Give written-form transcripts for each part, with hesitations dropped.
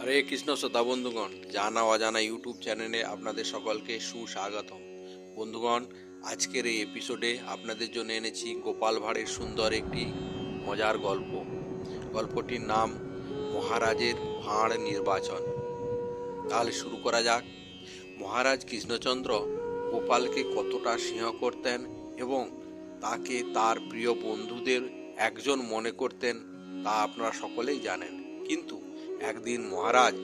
হরে কৃষ্ণ শ্রোতা বন্ধুগণ, জানা অজানা ইউটিউব চ্যানেলে আপনাদের সকলকে সুস্বাগতম। বন্ধুগণ, আজকের এই এপিসোডে আপনাদের জন্য এনেছি গোপাল ভাঁড়ের সুন্দর একটি মজার গল্প। গল্পটির নাম মহারাজের ভাঁড় নির্বাচন। তাহলে শুরু করা যাক। মহারাজ কৃষ্ণচন্দ্র গোপালকে কতটা স্নেহ করতেন এবং তাকে তার প্রিয় বন্ধুদের একজন মনে করতেন তা আপনারা সকলেই জানেন। কিন্তু একদিন মহারাজ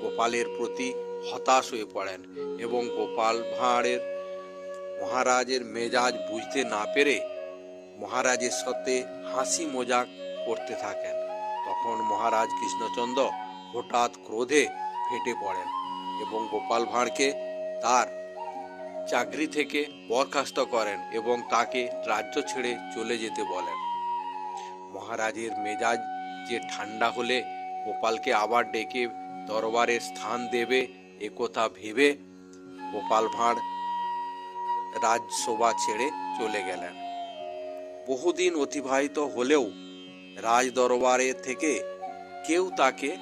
গোপালের প্রতি হতাশ হয়ে পড়েন এবং গোপাল ভাঁড়ের মহারাজের মেজাজ বুঝতে না পেরে মহারাজের সাথে হাসি মজাক করতে থাকেন। তখন মহারাজ কৃষ্ণচন্দ্র হঠাৎ ক্রোধে ফেটে পড়েন এবং গোপাল ভাঁড়কে তার চাকরি থেকে বরখাস্ত করেন এবং তাকে রাজ্য ছেড়ে চলে যেতে বলেন। মহারাজের মেজাজ যে ঠান্ডা হলে গোপালকে আবার ডেকে দরবারের স্থান দেবে একথা ভেবে গোপাল ভাঁড় রাজসভা ছেড়ে চলে গেলেন। বহুদিন অতিবাহিত হলেও রাজ দরবারে থেকে কেউ তাকে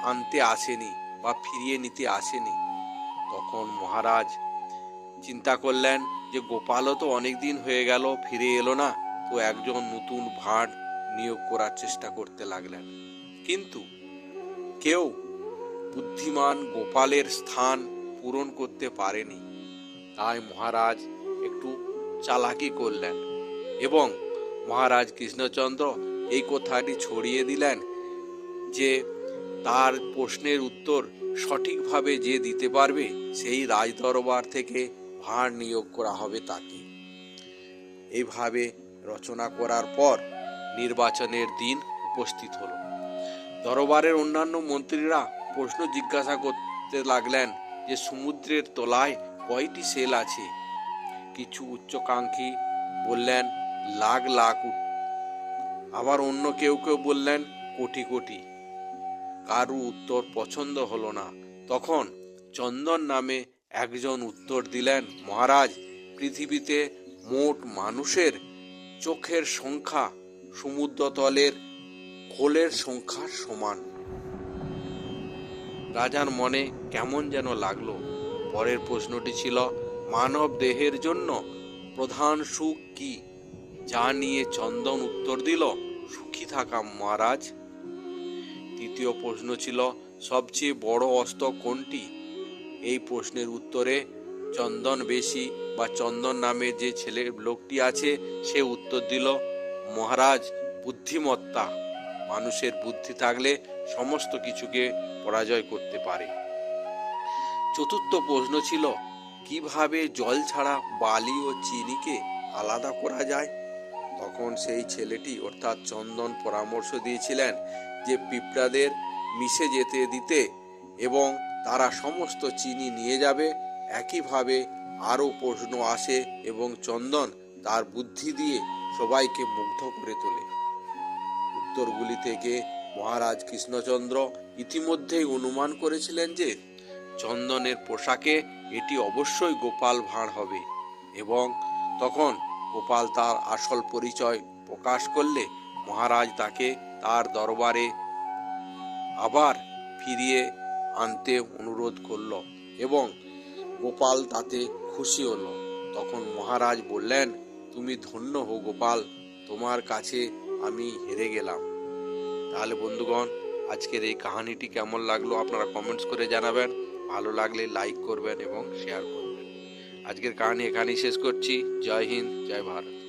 আনতে আসেনি বা ফিরিয়ে নিতে আসেনি। তখন মহারাজ চিন্তা করলেন যে গোপালও তো অনেক দিন হয়ে গেল ফিরে এলো না, তো একজন নতুন ভাঁড় নিয়োগ করার চেষ্টা করতে লাগলেন। কিন্তু কেউ বুদ্ধিমান গোপালের স্থান পূরণ করতে পারেনি। তাই মহারাজ একটু চালাকি করলেন এবং মহারাজ কৃষ্ণচন্দ্র এই কথাটি ছড়িয়ে দিলেন যে তার প্রশ্নের উত্তর সঠিকভাবে যে দিতে পারবে সেই রাজদরবার থেকে ভাঁড় নিয়োগ করা হবে তাকে। এইভাবে রচনা করার পর নির্বাচনের দিন উপস্থিত হলো। দরবারের অন্যান্য মন্ত্রীরা প্রশ্ন জিজ্ঞাসা করতে লাগলেন যে সমুদ্রের তলায় কয়টি সেল আছে। কিছু উচ্চাকাঙ্ক্ষী বললেন লাখ লাখ, আবার অন্য কেউ কেউ বললেন কোটি কোটি। কারু উত্তর পছন্দ হলো না। তখন চন্দন নামে একজন উত্তর দিলেন, মহারাজ, পৃথিবীতে মোট মানুষের চোখের সংখ্যা সমুদ্রতলের খোলের সংখ্যার সমান। রাজার মনে কেমন যেন লাগলো। পরের প্রশ্নটি ছিল, মানব দেহের জন্য প্রধান সুখ কি? যা নিয়ে চন্দন উত্তর দিল, সুখী থাকা মহারাজ। তৃতীয় প্রশ্ন ছিল, সবচেয়ে বড় অস্ত্র কোনটি? এই প্রশ্নের উত্তরে চন্দন বেশি বা চন্দন নামে যে লোকটি আছে সে উত্তর দিল, মহারাজ, বুদ্ধিমত্তা। মানুষের বুদ্ধি থাকলে সমস্ত কিছুকে পরাজয় করতে পারে। চতুর্থ প্রশ্ন ছিল, কিভাবে জল ছাড়া বালি ও চিনিকে আলাদা করা যায়? তখন সেই ছেলেটি অর্থাৎ চন্দন পরামর্শ দিয়েছিলেন যে পিঁপড়াদের মিশে যেতে দিতে এবং তারা সমস্ত চিনি নিয়ে যাবে। একইভাবে আরও প্রশ্ন আসে এবং চন্দন তার বুদ্ধি দিয়ে সবাইকে মুগ্ধ করে তোলে। উত্তরগুলি থেকে মহারাজ কৃষ্ণচন্দ্র ইতিমধ্যেই অনুমান করেছিলেন যে চন্দনের পোশাকে এটি অবশ্যই গোপাল ভাঁড় হবে এবং তখন গোপাল তার আসল পরিচয় প্রকাশ করলে মহারাজ তাকে তার দরবারে আবার ফিরিয়ে আনতে অনুরোধ করল এবং গোপাল তাতে খুশি হলো। তখন মহারাজ বললেন, তুমি ধন্য হো গোপাল, তোমার কাছে আমি হেরে গেলাম। তাহলে বন্ধুগণ, আজকের এই কাহিনীটি কেমন লাগলো আপনারা কমেন্টস করে জানাবেন। ভালো লাগলে লাইক করবেন এবং শেয়ার করবেন। আজকের কাহিনী এখানেই শেষ করছি। জয় হিন্দ, জয় ভারত।